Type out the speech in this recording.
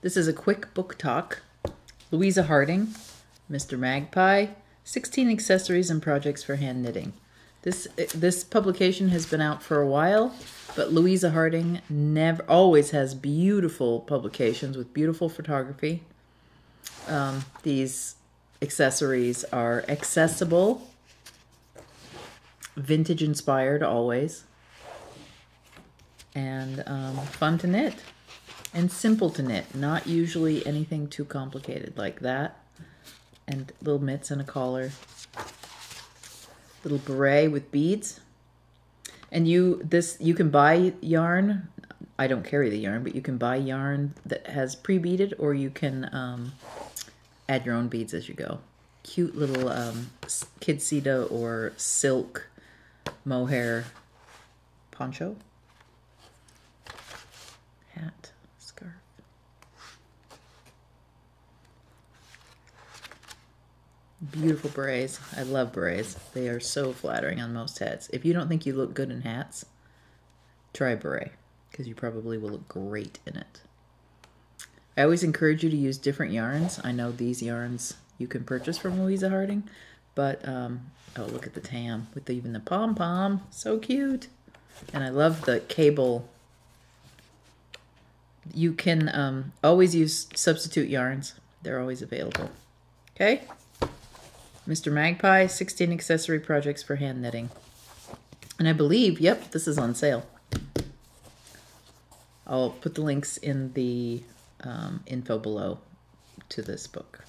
This is a quick book talk. Louisa Harding, Mr. Magpie, 16 accessories and projects for hand knitting. This publication has been out for a while, but Louisa Harding always has beautiful publications with beautiful photography. These accessories are accessible, vintage inspired always, and fun to knit and simple to knit. Not usually anything too complicated like that. And little mitts and a collar. Little beret with beads. And you can buy yarn. I don't carry the yarn, but you can buy yarn that has pre-beaded, or you can add your own beads as you go. Cute little kidsita or silk mohair poncho. Hat, scarf. Beautiful berets. I love berets. They are so flattering on most heads. If you don't think you look good in hats, try a beret, because you probably will look great in it. I always encourage you to use different yarns. I know these yarns you can purchase from Louisa Harding, but oh, look at the tam with even the pom-pom. So cute. And I love the cable. You can always use substitute yarns. They're always available. Okay? Mr. Magpie, 16 accessory projects for hand knitting. And I believe, yep, this is on sale. I'll put the links in the info below to this book.